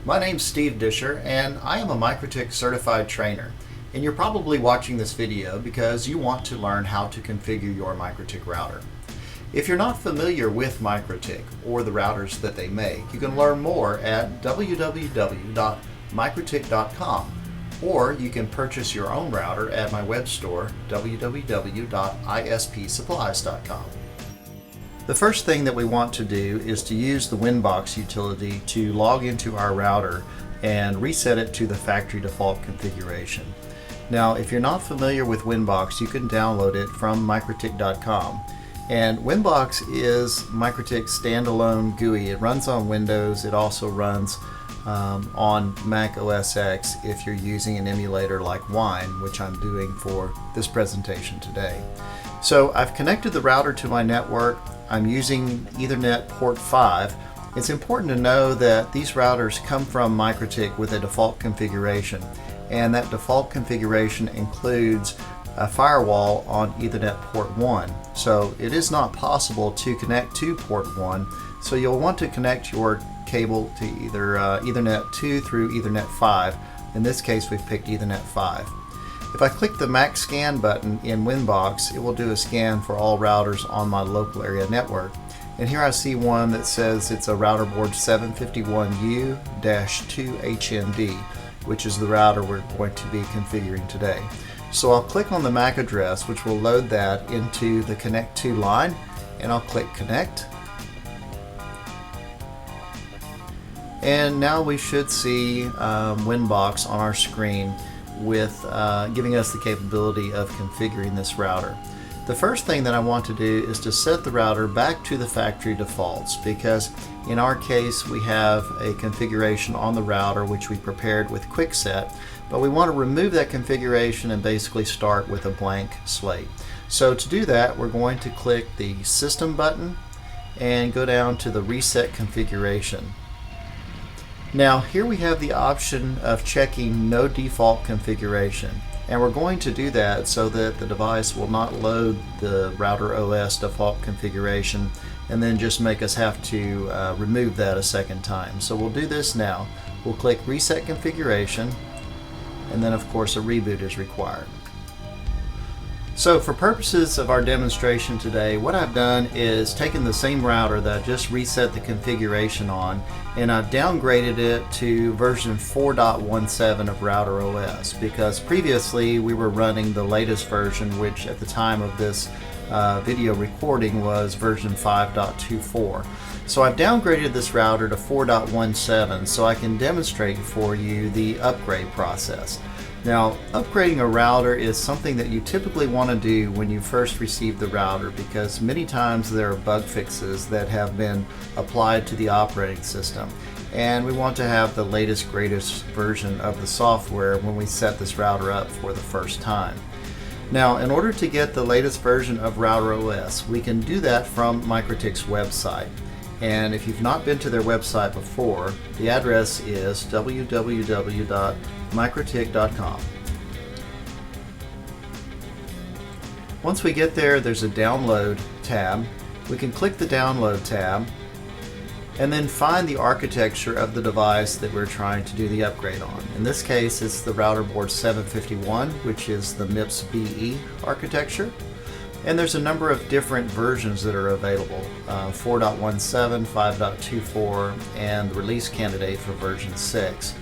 My name's Steve Disher and I am a MikroTik certified trainer. And you're probably watching this video because you want to learn how to configure your MikroTik router. If you're not familiar with MikroTik or the routers that they make, you can learn more at www.mikrotik.com, or you can purchase your own router at my web store, www.ispsupplies.com. The first thing that we want to do is to use the Winbox utility to log into our router and reset it to the factory default configuration. Now, if you're not familiar with Winbox, you can download it from mikrotik.com. And Winbox is MikroTik's standalone GUI. It runs on Windows. It also runs on Mac OS X if you're using an emulator like Wine, which I'm doing for this presentation today. So I've connected the router to my network. I'm using Ethernet port 5. It's important to know that these routers come from MikroTik with a default configuration, and that default configuration includes a firewall on Ethernet port 1. So it is not possible to connect to port 1, so you'll want to connect your cable to either Ethernet 2 through Ethernet 5. In this case, we've picked Ethernet 5. If I click the Mac Scan button in Winbox, it will do a scan for all routers on my local area network. And here I see one that says it's a router board 751U-2HND, which is the router we're going to be configuring today. So I'll click on the MAC address, which will load that into the Connect To line, and I'll click Connect. And now we should see Winbox on our screen with giving us the capability of configuring this router. The first thing that I want to do is to set the router back to the factory defaults, because in our case we have a configuration on the router which we prepared with QuickSet, but we want to remove that configuration and basically start with a blank slate. So to do that, we're going to click the System button and go down to the Reset Configuration. Now here we have the option of checking No Default Configuration, and we're going to do that so that the device will not load the router OS default configuration and then just make us have to remove that a second time. So we'll do this now. We'll click Reset Configuration, and then of course a reboot is required. So for purposes of our demonstration today, what I've done is taken the same router that I just reset the configuration on, and I've downgraded it to version 4.17 of Router OS, because previously we were running the latest version, which at the time of this video recording was version 5.24. So I've downgraded this router to 4.17 so I can demonstrate for you the upgrade process. Now, upgrading a router is something that you typically want to do when you first receive the router, because many times there are bug fixes that have been applied to the operating system, and we want to have the latest, greatest version of the software when we set this router up for the first time. Now, in order to get the latest version of Router OS, we can do that from MikroTik's website. And if you've not been to their website before, the address is www.mikrotik.com. Once we get there, there's a Download tab. We can click the Download tab and then find the architecture of the device that we're trying to do the upgrade on. In this case, it's the router board 751, which is the MIPS BE architecture. And there's a number of different versions that are available, 4.17, 5.24, and the release candidate for version 6.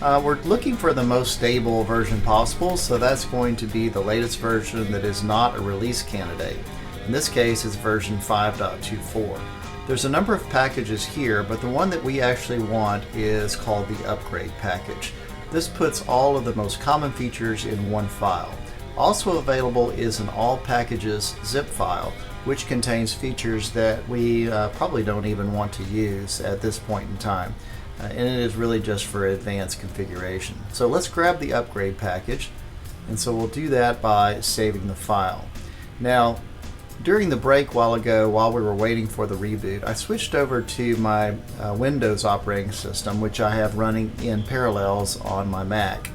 We're looking for the most stable version possible, so that's going to be the latest version that is not a release candidate. In this case, it's version 5.24. There's a number of packages here, but the one that we actually want is called the Upgrade package. This puts all of the most common features in one file. Also available is an All Packages zip file, which contains features that we probably don't even want to use at this point in time. And it is really just for advanced configuration. So let's grab the Upgrade package, and so we'll do that by saving the file. Now, during the break a while ago, while we were waiting for the reboot, I switched over to my Windows operating system, which I have running in parallels on my Mac.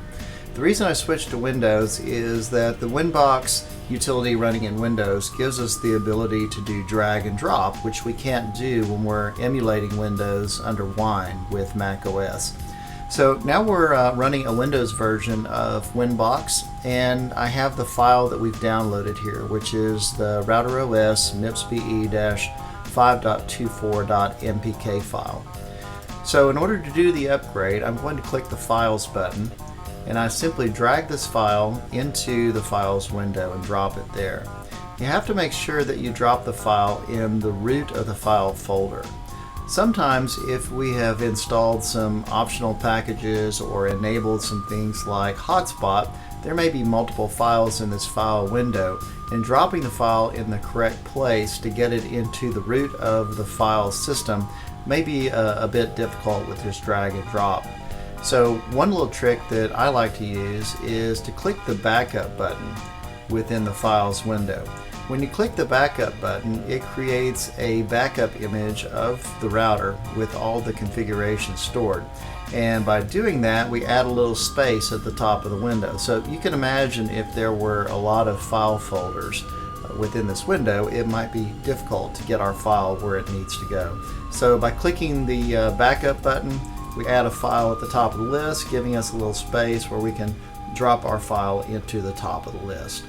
The reason I switched to Windows is that the Winbox utility running in Windows gives us the ability to do drag and drop, which we can't do when we're emulating Windows under Wine with Mac OS. So now we're running a Windows version of Winbox, and I have the file that we've downloaded here, which is the router OS mipsbe-5.24.mpk file. So in order to do the upgrade, I'm going to click the Files button, and I simply drag this file into the Files window and drop it there. You have to make sure that you drop the file in the root of the file folder. Sometimes if we have installed some optional packages or enabled some things like Hotspot, there may be multiple files in this file window, and dropping the file in the correct place to get it into the root of the file system may be a bit difficult with just drag and drop. So one little trick that I like to use is to click the backup button within the files window. When you click the backup button, it creates a backup image of the router with all the configurations stored. And by doing that, we add a little space at the top of the window. So you can imagine if there were a lot of file folders within this window, it might be difficult to get our file where it needs to go. So by clicking the backup button, we add a file at the top of the list, giving us a little space where we can drop our file into the top of the list.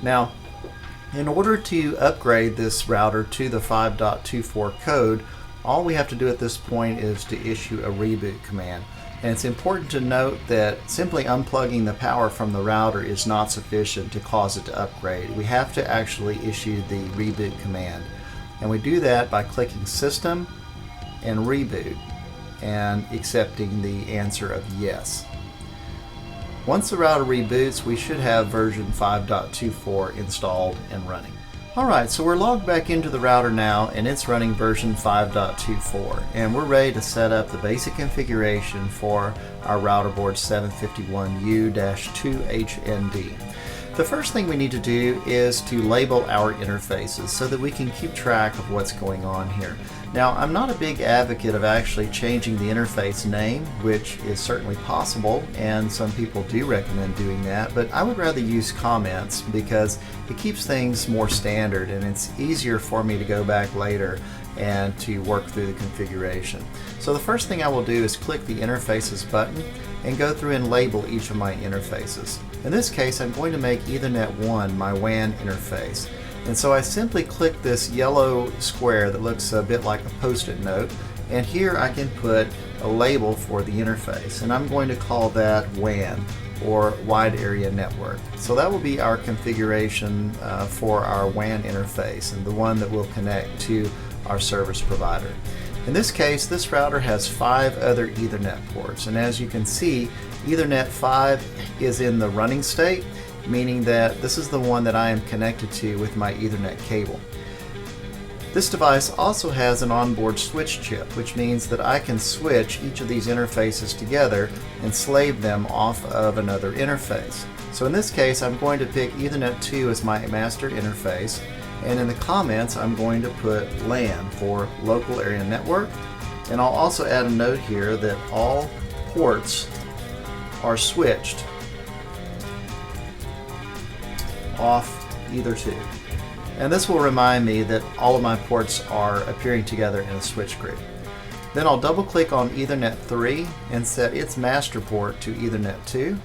Now, in order to upgrade this router to the 5.24 code, all we have to do at this point is to issue a reboot command. And it's important to note that simply unplugging the power from the router is not sufficient to cause it to upgrade. We have to actually issue the reboot command. And we do that by clicking System and Reboot and accepting the answer of yes. Once the router reboots, we should have version 5.24 installed and running. Alright, so we're logged back into the router now, and it's running version 5.24, and we're ready to set up the basic configuration for our router board 751U-2HND. The first thing we need to do is to label our interfaces so that we can keep track of what's going on here. Now, I'm not a big advocate of actually changing the interface name, which is certainly possible, and some people do recommend doing that, but I would rather use comments because it keeps things more standard and it's easier for me to go back later and to work through the configuration. So the first thing I will do is click the Interfaces button and go through and label each of my interfaces. In this case, I'm going to make Ethernet 1 my WAN interface. And so I simply click this yellow square that looks a bit like a post-it note, and here I can put a label for the interface, and I'm going to call that WAN, or Wide Area Network. So that will be our configuration for our WAN interface, and the one that will connect to our service provider. In this case, this router has 5 other Ethernet ports, and as you can see, Ethernet 5 is in the running state, meaning that this is the one that I am connected to with my Ethernet cable. This device also has an onboard switch chip, which means that I can switch each of these interfaces together and slave them off of another interface. So in this case, I'm going to pick Ethernet 2 as my master interface, and in the comments I'm going to put LAN for Local Area Network, and I'll also add a note here that all ports are switched off either 2. And this will remind me that all of my ports are appearing together in a switch group. Then I'll double click on Ethernet 3 and set its master port to Ethernet 2.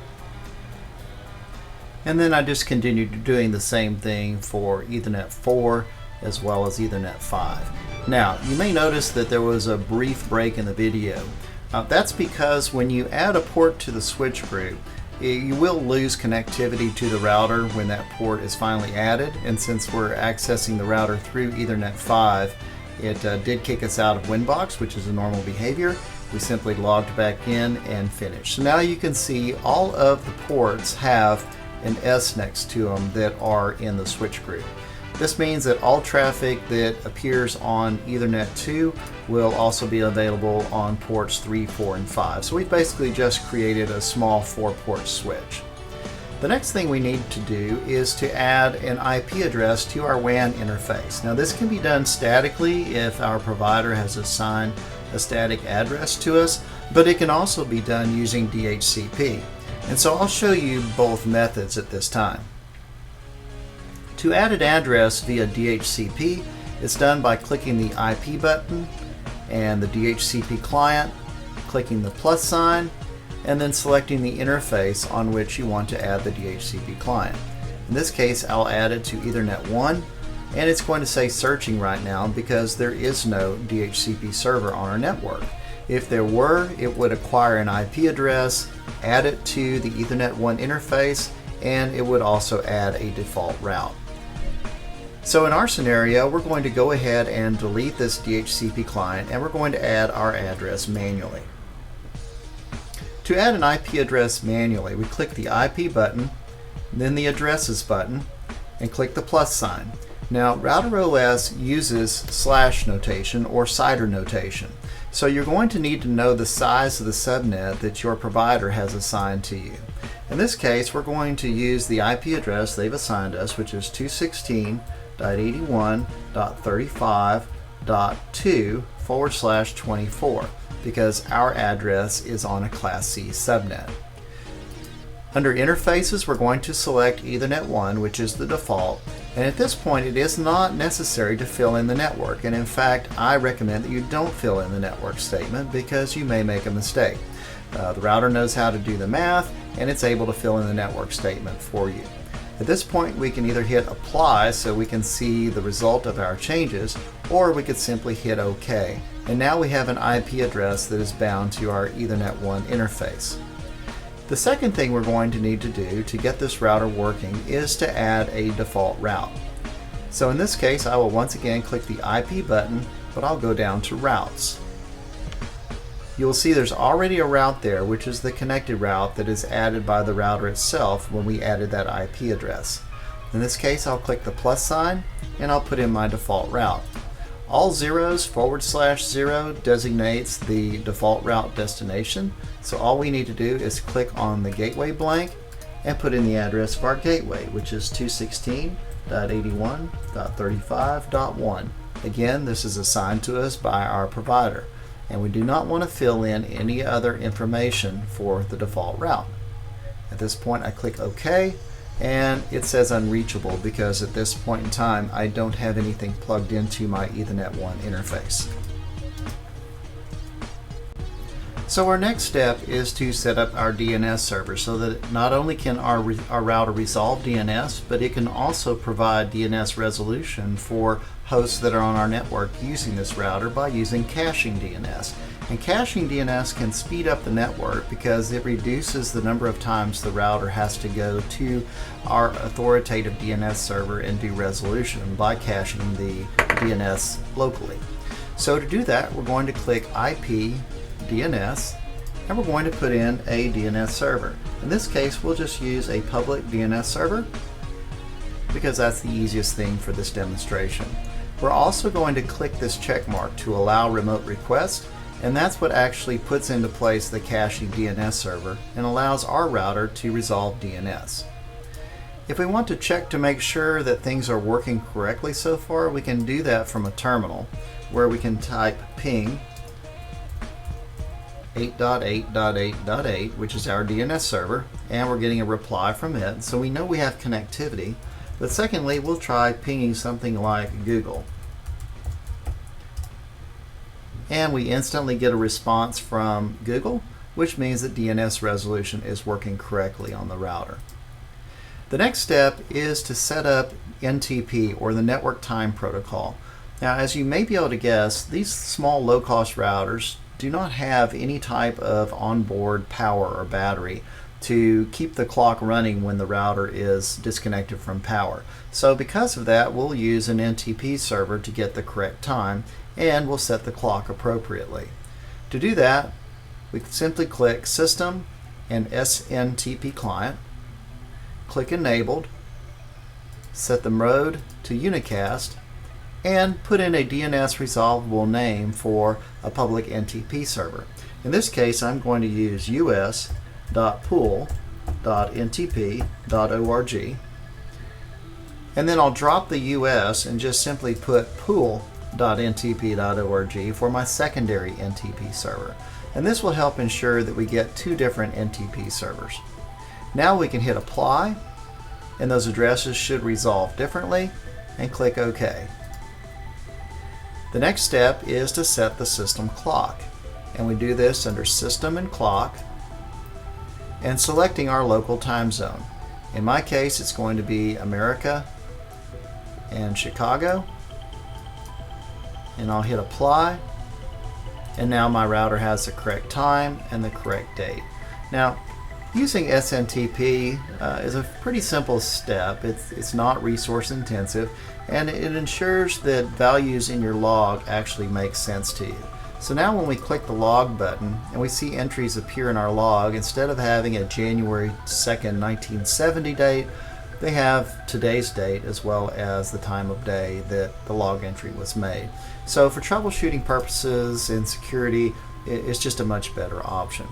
And then I just continued doing the same thing for Ethernet 4 as well as Ethernet 5. Now, you may notice that there was a brief break in the video. That's because when you add a port to the switch group, you will lose connectivity to the router when that port is finally added, and since we're accessing the router through Ethernet 5, it did kick us out of Winbox, which is a normal behavior. We simply logged back in and finished. So now you can see all of the ports have an S next to them that are in the switch group. This means that all traffic that appears on Ethernet 2 will also be available on ports 3, 4, and 5. So we've basically just created a small 4-port switch. The next thing we need to do is to add an IP address to our WAN interface. Now this can be done statically if our provider has assigned a static address to us, but it can also be done using DHCP. And so I'll show you both methods at this time. To add an address via DHCP, it's done by clicking the IP button and the DHCP client, clicking the plus sign and then selecting the interface on which you want to add the DHCP client. In this case, I'll add it to Ethernet 1, and it's going to say searching right now because there is no DHCP server on our network. If there were, it would acquire an IP address, add it to the Ethernet 1 interface, and it would also add a default route. So in our scenario, we're going to go ahead and delete this DHCP client, and we're going to add our address manually. To add an IP address manually, we click the IP button, then the addresses button, and click the plus sign. Now, RouterOS uses slash notation or CIDR notation. So you're going to need to know the size of the subnet that your provider has assigned to you. In this case, we're going to use the IP address they've assigned us, which is 216.81.35.2/24, because our address is on a Class C subnet. Under Interfaces, we're going to select Ethernet 1, which is the default, and at this point it is not necessary to fill in the network, and in fact I recommend that you don't fill in the network statement because you may make a mistake. The router knows how to do the math, and it's able to fill in the network statement for you. At this point we can either hit Apply so we can see the result of our changes, or we could simply hit OK. And now we have an IP address that is bound to our Ethernet 1 interface. The second thing we're going to need to do to get this router working is to add a default route. So in this case, I will once again click the IP button, but I'll go down to Routes. You'll see there's already a route there, which is the connected route that is added by the router itself when we added that IP address. In this case, I'll click the plus sign and I'll put in my default route. All zeros /0 designates the default route destination, so all we need to do is click on the gateway blank and put in the address of our gateway, which is 216.81.35.1. Again, this is assigned to us by our provider, and we do not want to fill in any other information for the default route. At this point I click OK, and it says unreachable because at this point in time I don't have anything plugged into my Ethernet 1 interface. So our next step is to set up our DNS server so that not only can our router resolve DNS, but it can also provide DNS resolution for hosts that are on our network using this router by using caching DNS. And caching DNS can speed up the network because it reduces the number of times the router has to go to our authoritative DNS server and do resolution by caching the DNS locally. So to do that, we're going to click IP DNS, and we're going to put in a DNS server. In this case, we'll just use a public DNS server because that's the easiest thing for this demonstration. We're also going to click this check mark to allow remote request, and that's what actually puts into place the caching DNS server and allows our router to resolve DNS. If we want to check to make sure that things are working correctly so far, we can do that from a terminal where we can type ping 8.8.8.8, which is our DNS server, and we're getting a reply from it, so we know we have connectivity. But secondly, we'll try pinging something like Google, and we instantly get a response from Google, which means that DNS resolution is working correctly on the router. The next step is to set up NTP, or the Network Time Protocol. Now, as you may be able to guess, these small low-cost routers do not have any type of onboard power or battery to keep the clock running when the router is disconnected from power. So because of that, we'll use an NTP server to get the correct time, and we'll set the clock appropriately. To do that, we simply click System and SNTP Client, click Enabled, set the mode to Unicast, and put in a DNS resolvable name for a public NTP server. In this case, I'm going to use us.pool.ntp.org, and then I'll drop the US and just simply put pool.ntp.org for my secondary NTP server. And this will help ensure that we get two different NTP servers. Now we can hit Apply, and those addresses should resolve differently, and click OK. The next step is to set the system clock. And we do this under System and Clock and selecting our local time zone. In my case, it's going to be America and Chicago. And I'll hit Apply. And now my router has the correct time and the correct date. Now, using SMTP is a pretty simple step. It's not resource intensive, and it ensures that values in your log actually make sense to you. So now when we click the log button and we see entries appear in our log, instead of having a January 2nd, 1970 date, they have today's date as well as the time of day that the log entry was made. So for troubleshooting purposes and security, it's just a much better option.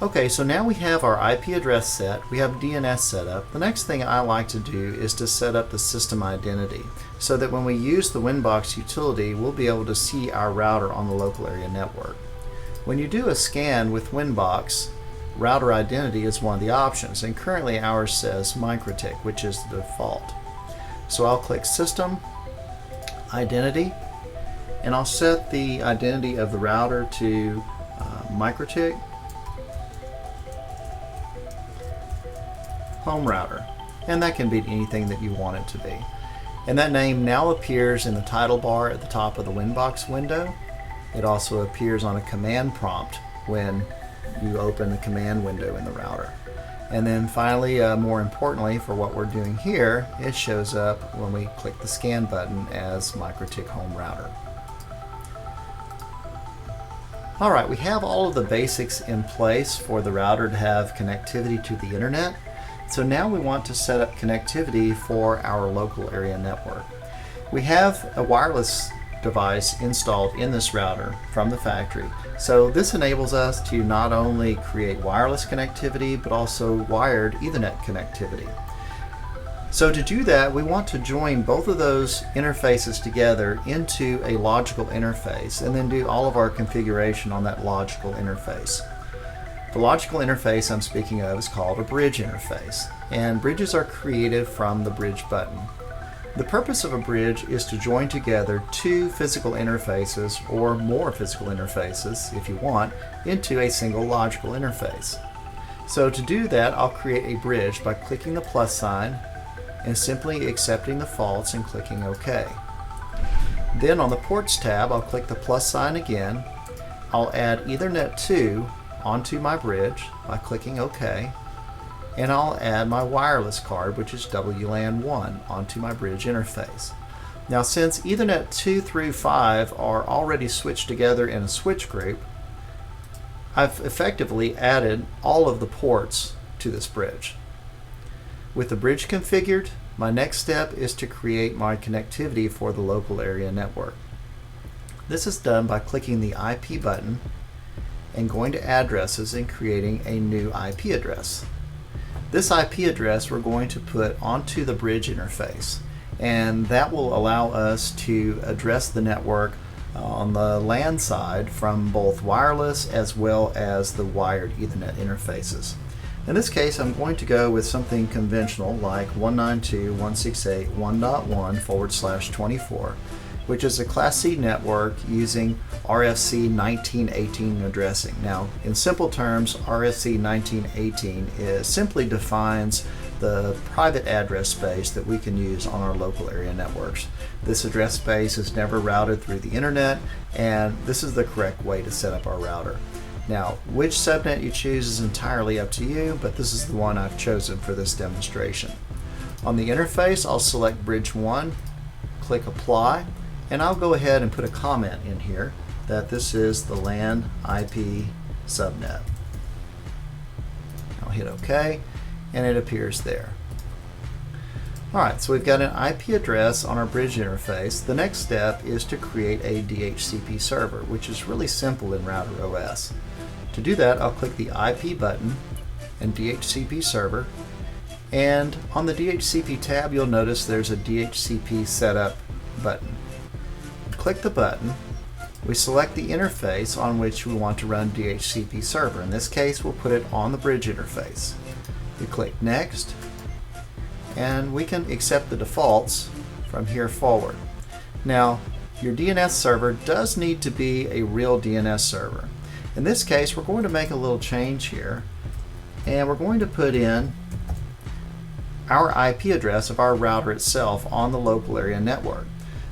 Okay, so now we have our IP address set, we have DNS set up. The next thing I like to do is to set up the system identity so that when we use the Winbox utility, we'll be able to see our router on the local area network. When you do a scan with Winbox, router identity is one of the options, and currently ours says MikroTik, which is the default. So I'll click System, Identity, and I'll set the identity of the router to MikroTik Home Router, and that can be anything that you want it to be. And that name now appears in the title bar at the top of the Winbox window. It also appears on a command prompt when you open the command window in the router. And then finally, more importantly for what we're doing here, it shows up when we click the scan button as MikroTik Home Router. Alright, we have all of the basics in place for the router to have connectivity to the internet. So now we want to set up connectivity for our local area network. We have a wireless device installed in this router from the factory. So this enables us to not only create wireless connectivity, but also wired Ethernet connectivity. So to do that, we want to join both of those interfaces together into a logical interface and then do all of our configuration on that logical interface. The logical interface I'm speaking of is called a bridge interface, and bridges are created from the bridge button. The purpose of a bridge is to join together two physical interfaces, or more physical interfaces if you want, into a single logical interface. So to do that, I'll create a bridge by clicking the plus sign and simply accepting the faults and clicking OK. Then on the Ports tab, I'll click the plus sign again. I'll add Ethernet 2 onto my bridge by clicking OK, and I'll add my wireless card, which is WLAN 1, onto my bridge interface. Now, since Ethernet 2 through 5 are already switched together in a switch group, I've effectively added all of the ports to this bridge. With the bridge configured, my next step is to create my connectivity for the local area network. This is done by clicking the IP button and going to addresses and creating a new IP address. This IP address we're going to put onto the bridge interface, and that will allow us to address the network on the LAN side from both wireless as well as the wired Ethernet interfaces. In this case, I'm going to go with something conventional like 192.168.1.1/24, which is a Class C network using RFC 1918 addressing. Now, in simple terms, RFC 1918 simply defines the private address space that we can use on our local area networks. This address space is never routed through the internet, and this is the correct way to set up our router. Now, which subnet you choose is entirely up to you, but this is the one I've chosen for this demonstration. On the interface, I'll select Bridge 1, click Apply, and I'll go ahead and put a comment in here that this is the LAN IP subnet. I'll hit OK, and it appears there. Alright, so we've got an IP address on our bridge interface. The next step is to create a DHCP server, which is really simple in Router OS. To do that, I'll click the IP button and DHCP server, and on the DHCP tab you'll notice there's a DHCP setup button. Click the button, we select the interface on which we want to run DHCP server. In this case, we'll put it on the bridge interface. We click Next, and we can accept the defaults from here forward. Now, your DNS server does need to be a real DNS server. In this case, we're going to make a little change here, and we're going to put in our IP address of our router itself on the local area network.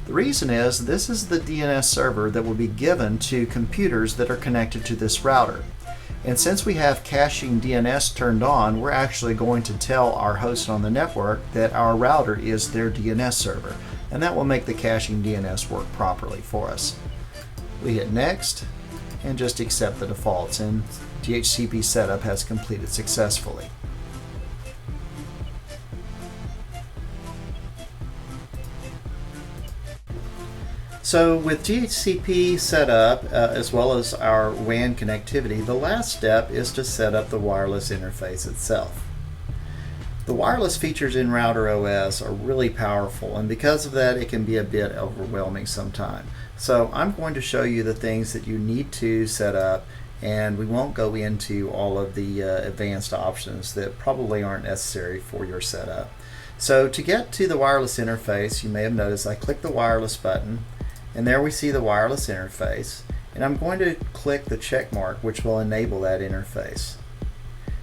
The reason is this is the DNS server that will be given to computers that are connected to this router. And since we have caching DNS turned on, we're actually going to tell our host on the network that our router is their DNS server, and that will make the caching DNS work properly for us. We hit next and just accept the defaults, and DHCP setup has completed successfully. So with DHCP set up, as well as our WAN connectivity, the last step is to set up the wireless interface itself. The wireless features in Router OS are really powerful, and because of that it can be a bit overwhelming sometimes. So I'm going to show you the things that you need to set up, and we won't go into all of the advanced options that probably aren't necessary for your setup. So to get to the wireless interface, you may have noticed I click the wireless button, and there we see the wireless interface, and I'm going to click the check mark which will enable that interface.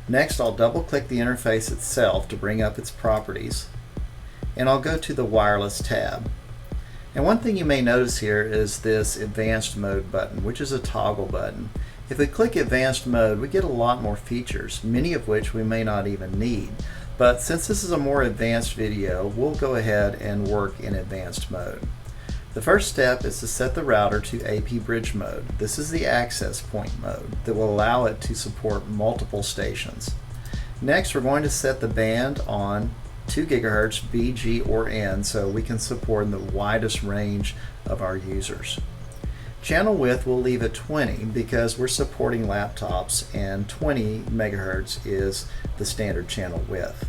Next, I'll double click the interface itself to bring up its properties, and I'll go to the wireless tab. And one thing you may notice here is this advanced mode button, which is a toggle button. If we click advanced mode, we get a lot more features, many of which we may not even need. But since this is a more advanced video, we'll go ahead and work in advanced mode. The first step is to set the router to AP bridge mode. This is the access point mode that will allow it to support multiple stations. Next, we're going to set the band on 2 GHz B, G, or N so we can support the widest range of our users. Channel width we'll leave at 20 because we're supporting laptops, and 20 MHz is the standard channel width.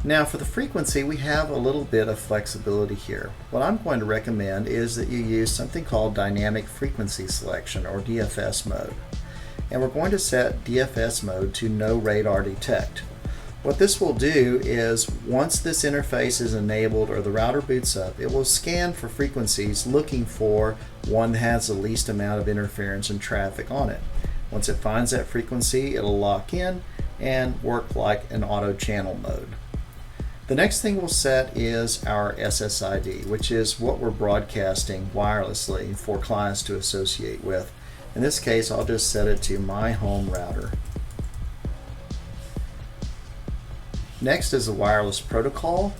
Now for the frequency, we have a little bit of flexibility here. What I'm going to recommend is that you use something called dynamic frequency selection, or DFS mode. And we're going to set DFS mode to no radar detect. What this will do is once this interface is enabled or the router boots up, it will scan for frequencies looking for one that has the least amount of interference and traffic on it. Once it finds that frequency, it'll lock in and work like an auto channel mode. The next thing we'll set is our SSID, which is what we're broadcasting wirelessly for clients to associate with. In this case, I'll just set it to my home router. Next is the wireless protocol.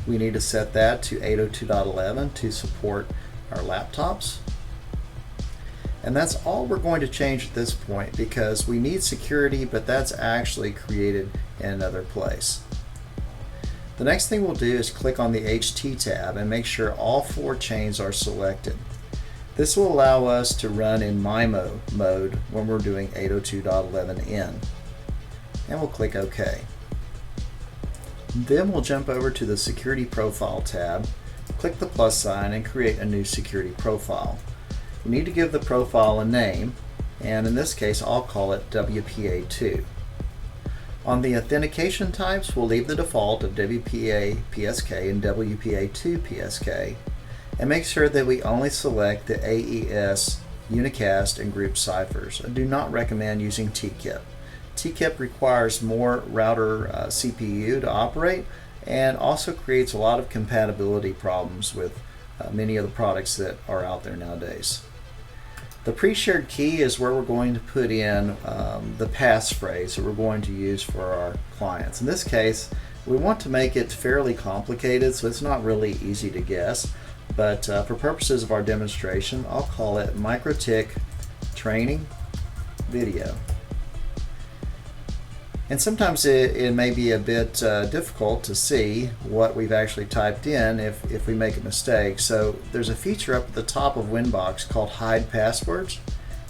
We need to set that to 802.11 to support our laptops. And that's all we're going to change at this point because we need security, but that's actually created in another place. The next thing we'll do is click on the HT tab and make sure all 4 chains are selected. This will allow us to run in MIMO mode when we're doing 802.11n. And we'll click OK. Then we'll jump over to the Security Profile tab, click the plus sign, and create a new security profile. We need to give the profile a name, and in this case I'll call it WPA2. On the authentication types, we'll leave the default of WPA PSK and WPA2 PSK, and make sure that we only select the AES, unicast, and group ciphers. I do not recommend using TKIP. TKIP requires more router CPU to operate and also creates a lot of compatibility problems with many of the products that are out there nowadays. The pre-shared key is where we're going to put in the passphrase that we're going to use for our clients. In this case, we want to make it fairly complicated, so it's not really easy to guess. But for purposes of our demonstration, I'll call it MikroTik Training Video. And sometimes it may be a bit difficult to see what we've actually typed in if we make a mistake. So there's a feature up at the top of Winbox called Hide Passwords.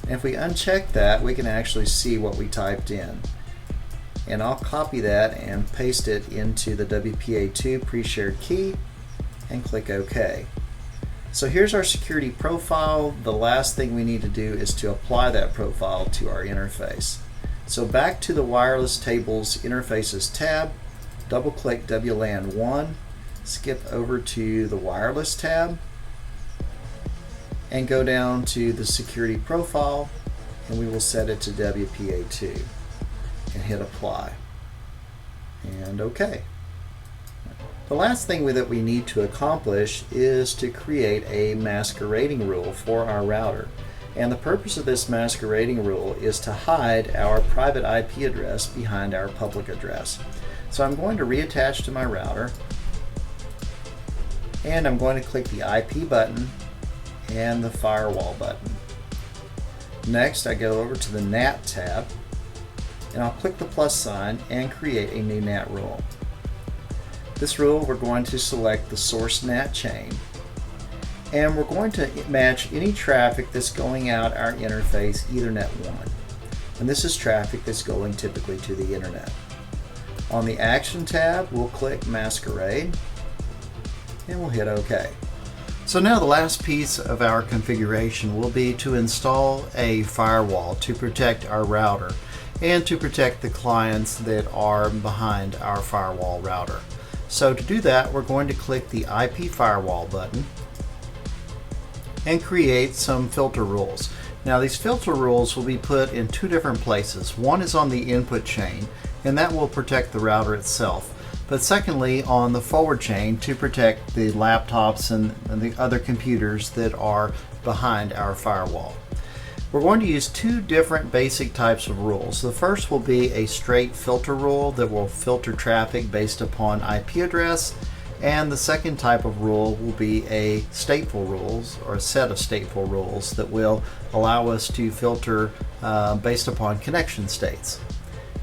And if we uncheck that, we can actually see what we typed in. And I'll copy that and paste it into the WPA2 pre-shared key and click OK. So here's our security profile. The last thing we need to do is to apply that profile to our interface. So back to the Wireless Tables Interfaces tab, double click WLAN 1, skip over to the Wireless tab, and go down to the Security Profile and we will set it to WPA2 and hit apply and OK. The last thing that we need to accomplish is to create a masquerading rule for our router. And the purpose of this masquerading rule is to hide our private IP address behind our public address. So I'm going to reattach to my router, and I'm going to click the IP button and the firewall button. Next, I go over to the NAT tab, and I'll click the plus sign and create a new NAT rule. This rule, we're going to select the source NAT chain, and we're going to match any traffic that's going out our interface Ethernet 1. And this is traffic that's going typically to the internet. On the Action tab, we'll click Masquerade, and we'll hit OK. So now the last piece of our configuration will be to install a firewall to protect our router and to protect the clients that are behind our firewall router. So to do that, we're going to click the IP firewall button and create some filter rules. Now these filter rules will be put in two different places. One is on the input chain, and that will protect the router itself. But secondly, on the forward chain to protect the laptops and the other computers that are behind our firewall. We're going to use two different basic types of rules. The first will be a straight filter rule that will filter traffic based upon IP address, and the second type of rule will be a stateful rules, or a set of stateful rules that will allow us to filter based upon connection states.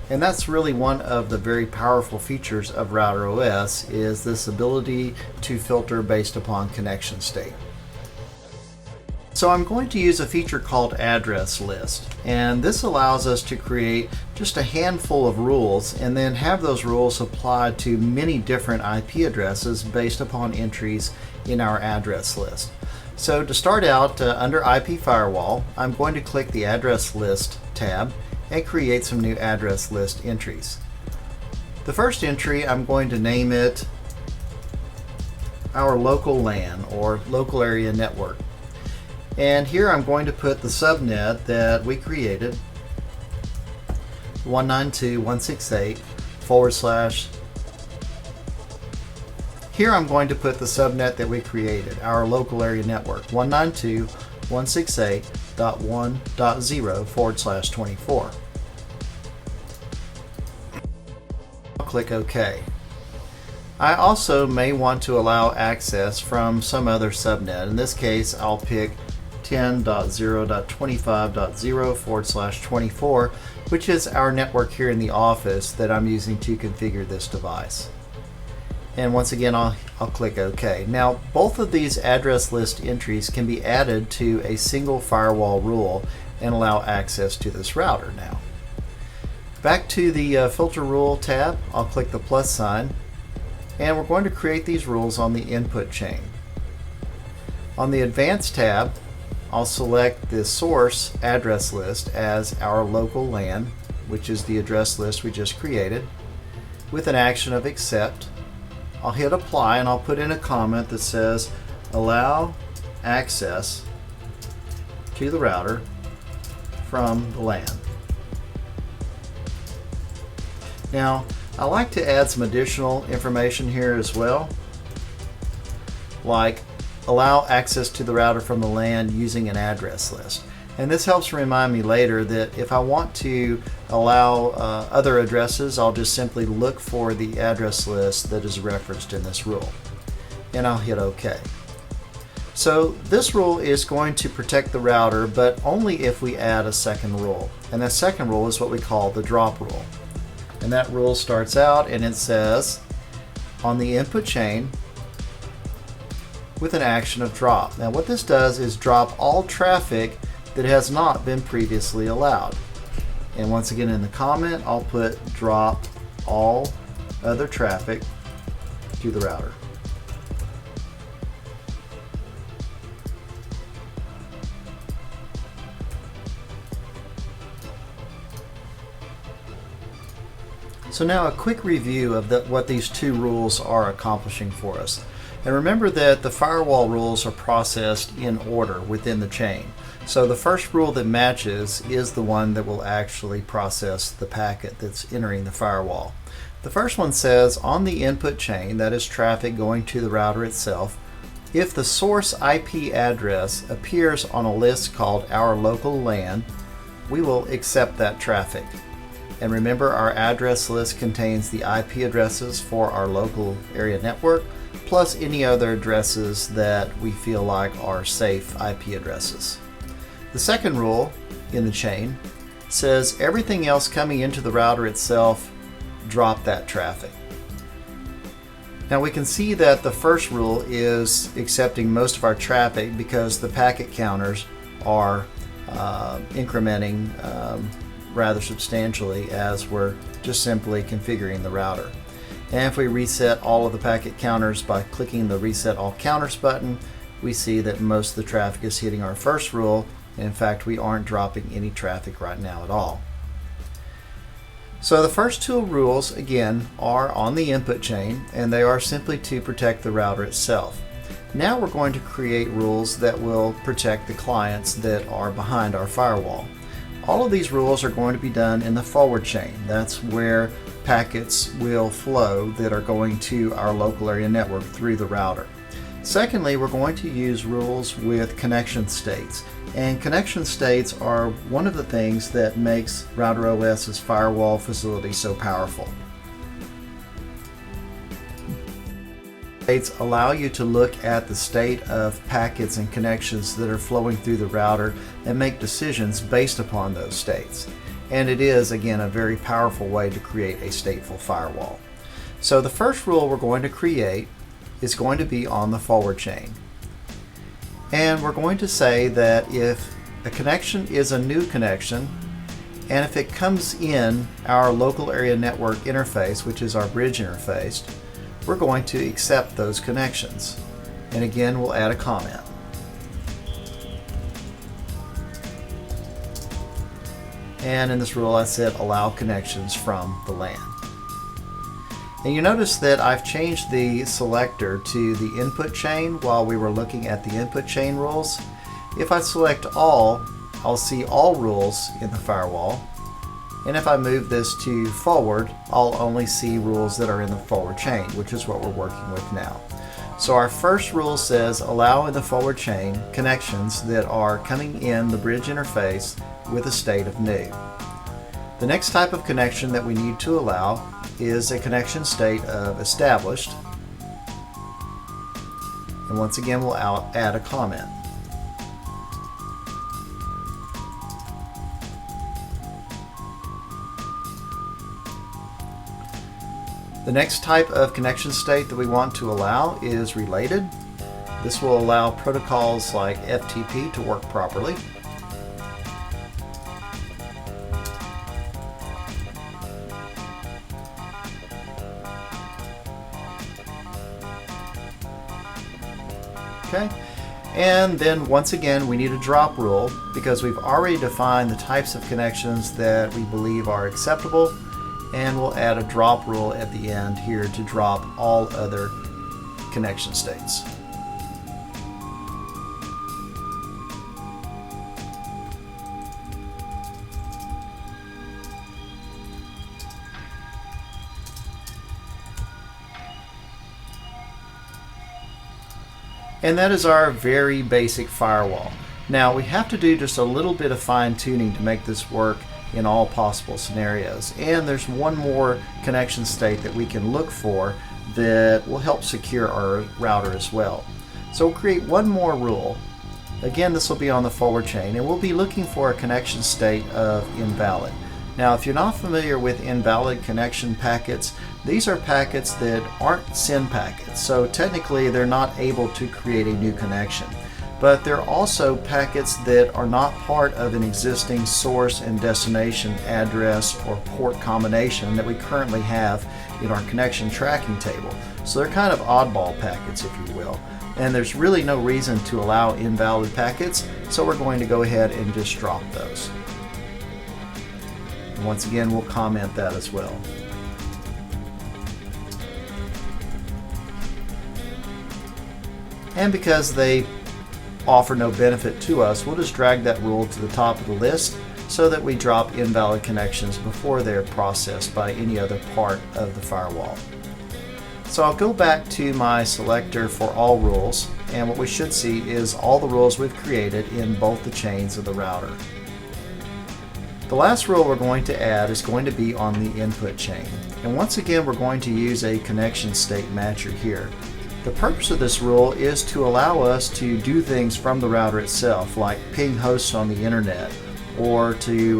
And that's really one of the very powerful features of Router OS, is this ability to filter based upon connection state. So I'm going to use a feature called address list, and this allows us to create just a handful of rules and then have those rules applied to many different IP addresses based upon entries in our address list. So to start out, under IP firewall, I'm going to click the address list tab and create some new address list entries. The first entry, I'm going to name it our local LAN, or local area network. And here I'm going to put the subnet that we created, 192.168/. Here I'm going to put the subnet that we created, our local area network, 192.168.1.0/24. I'll click OK. I also may want to allow access from some other subnet. In this case, I'll pick 10.0.25.0/24, which is our network here in the office that I'm using to configure this device. And once again, I'll click OK. Now, both of these address list entries can be added to a single firewall rule and allow access to this router now. Back to the filter rule tab, I'll click the plus sign, and we're going to create these rules on the input chain. On the advanced tab, I'll select the source address list as our local LAN, which is the address list we just created, with an action of accept. I'll hit apply, and I'll put in a comment that says allow access to the router from the LAN. Now, I like to add some additional information here as well, like allow access to the router from the LAN using an address list. And this helps remind me later that if I want to allow other addresses, I'll just simply look for the address list that is referenced in this rule. And I'll hit OK. So this rule is going to protect the router, but only if we add a second rule. And that second rule is what we call the drop rule. And that rule starts out and it says, on the input chain, with an action of drop. Now what this does is drop all traffic that has not been previously allowed. And once again in the comment, I'll put drop all other traffic to the router. So now a quick review of what these two rules are accomplishing for us. And remember that the firewall rules are processed in order within the chain. So the first rule that matches is the one that will actually process the packet that's entering the firewall. The first one says on the input chain, that is traffic going to the router itself, if the source IP address appears on a list called our local LAN, we will accept that traffic. And remember, our address list contains the IP addresses for our local area network, plus any other addresses that we feel like are safe IP addresses. The second rule in the chain says everything else coming into the router itself, drop that traffic. Now we can see that the first rule is accepting most of our traffic because the packet counters are incrementing rather substantially as we're just simply configuring the router. And if we reset all of the packet counters by clicking the Reset All Counters button, we see that most of the traffic is hitting our first rule. In fact, we aren't dropping any traffic right now at all. So the first two rules, again, are on the input chain, and they are simply to protect the router itself. Now we're going to create rules that will protect the clients that are behind our firewall. All of these rules are going to be done in the forward chain. That's where packets will flow that are going to our local area network through the router. Secondly, we're going to use rules with connection states. And connection states are one of the things that makes RouterOS's firewall facility so powerful. States allow you to look at the state of packets and connections that are flowing through the router and make decisions based upon those states. And it is, again, a very powerful way to create a stateful firewall. So the first rule we're going to create is going to be on the forward chain. And we're going to say that if a connection is a new connection, and if it comes in our local area network interface, which is our bridge interface, we're going to accept those connections. And again, we'll add a comment. And in this rule I said allow connections from the LAN. And you notice that I've changed the selector to the input chain while we were looking at the input chain rules. If I select all, I'll see all rules in the firewall. And if I move this to forward, I'll only see rules that are in the forward chain, which is what we're working with now. So our first rule says allow in the forward chain connections that are coming in the bridge interface with a state of new. The next type of connection that we need to allow is a connection state of established. And once again, we'll add a comment. The next type of connection state that we want to allow is related. This will allow protocols like FTP to work properly. Okay, and then once again we need a drop rule because we've already defined the types of connections that we believe are acceptable, and we'll add a drop rule at the end here to drop all other connection states. And that is our very basic firewall. Now we have to do just a little bit of fine tuning to make this work in all possible scenarios. And there's one more connection state that we can look for that will help secure our router as well. So we'll create one more rule. Again, this will be on the forward chain, and we'll be looking for a connection state of invalid. Now, if you're not familiar with invalid connection packets, these are packets that aren't SYN packets, so technically they're not able to create a new connection. But they're also packets that are not part of an existing source and destination address or port combination that we currently have in our connection tracking table. So they're kind of oddball packets, if you will. And there's really no reason to allow invalid packets, so we're going to go ahead and just drop those. And once again, we'll comment that as well. And because they offer no benefit to us, we'll just drag that rule to the top of the list so that we drop invalid connections before they're processed by any other part of the firewall. So I'll go back to my selector for all rules, and what we should see is all the rules we've created in both the chains of the router. The last rule we're going to add is going to be on the input chain. And once again, we're going to use a connection state matcher here. The purpose of this rule is to allow us to do things from the router itself, like ping hosts on the internet, or to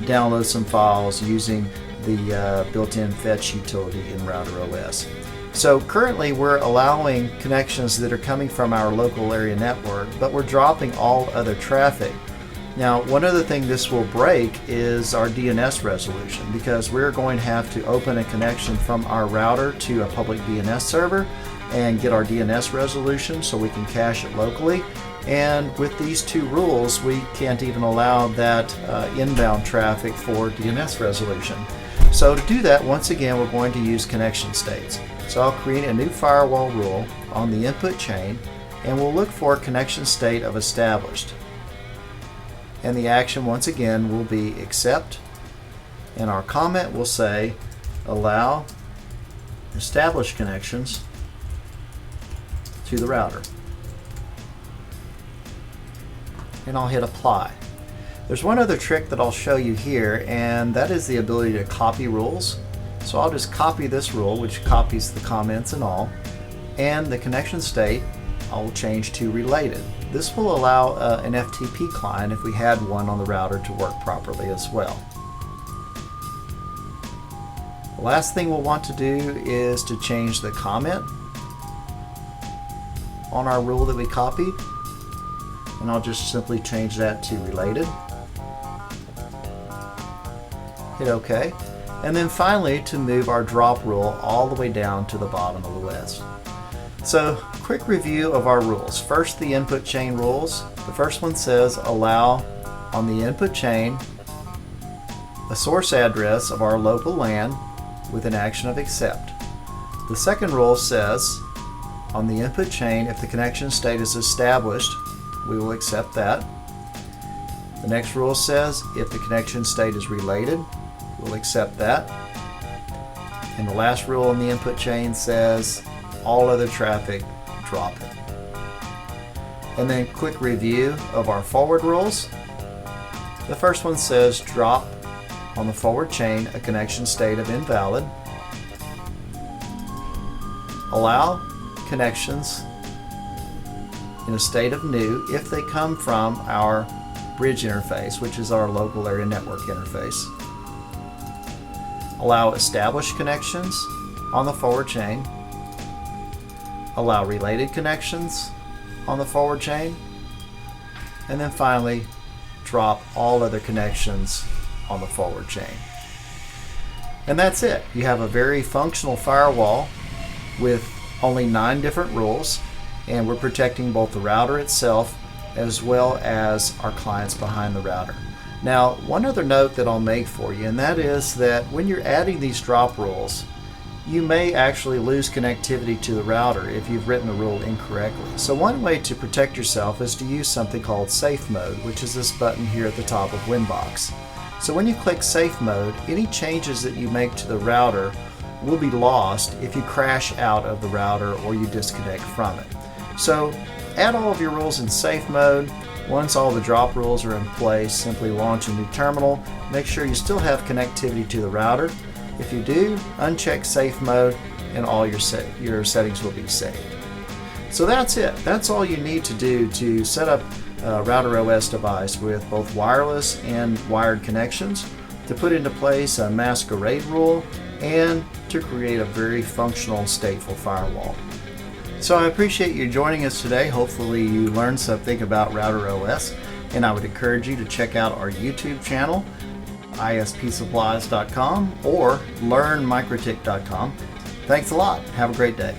download some files using the built-in fetch utility in RouterOS. So currently we're allowing connections that are coming from our local area network, but we're dropping all other traffic. Now, one other thing this will break is our DNS resolution, because we're going to have to open a connection from our router to a public DNS server and get our DNS resolution so we can cache it locally. And with these two rules, we can't even allow that inbound traffic for DNS resolution. So to do that, once again, we're going to use connection states. So I'll create a new firewall rule on the input chain, and we'll look for connection state of established. And the action once again will be accept, and our comment will say allow established connections to the router. And I'll hit apply. There's one other trick that I'll show you here, and that is the ability to copy rules. So I'll just copy this rule, which copies the comments and all, and the connection state I'll change to related. This will allow an FTP client, if we had one on the router, to work properly as well. The last thing we'll want to do is to change the comment on our rule that we copied, and I'll just simply change that to related. Hit OK. And then finally, to move our drop rule all the way down to the bottom of the list. So, quick review of our rules. First, the input chain rules. The first one says allow on the input chain a source address of our local LAN with an action of accept. The second rule says on the input chain, if the connection state is established, we will accept that. The next rule says if the connection state is related, we'll accept that. And the last rule in the input chain says all other traffic, drop it. And then quick review of our forward rules. The first one says drop on the forward chain a connection state of invalid. Allow connections in a state of new if they come from our bridge interface, which is our local area network interface. Allow established connections on the forward chain. Allow related connections on the forward chain. And then finally, drop all other connections on the forward chain. And that's it. You have a very functional firewall with only 9 different rules, and we're protecting both the router itself as well as our clients behind the router. Now, one other note that I'll make for you, and that is that when you're adding these drop rules, you may actually lose connectivity to the router if you've written the rule incorrectly. So one way to protect yourself is to use something called safe mode, which is this button here at the top of Winbox. So when you click safe mode, any changes that you make to the router will be lost if you crash out of the router or you disconnect from it. So add all of your rules in safe mode. Once all the drop rules are in place, simply launch a new terminal. Make sure you still have connectivity to the router. If you do, uncheck safe mode and all your settings will be saved. So that's it. That's all you need to do to set up a RouterOS device with both wireless and wired connections, to put into place a masquerade rule, and to create a very functional, stateful firewall. So I appreciate you joining us today. Hopefully you learned something about RouterOS, and I would encourage you to check out our YouTube channel, ispsupplies.com, or learnmikrotik.com. Thanks a lot. Have a great day.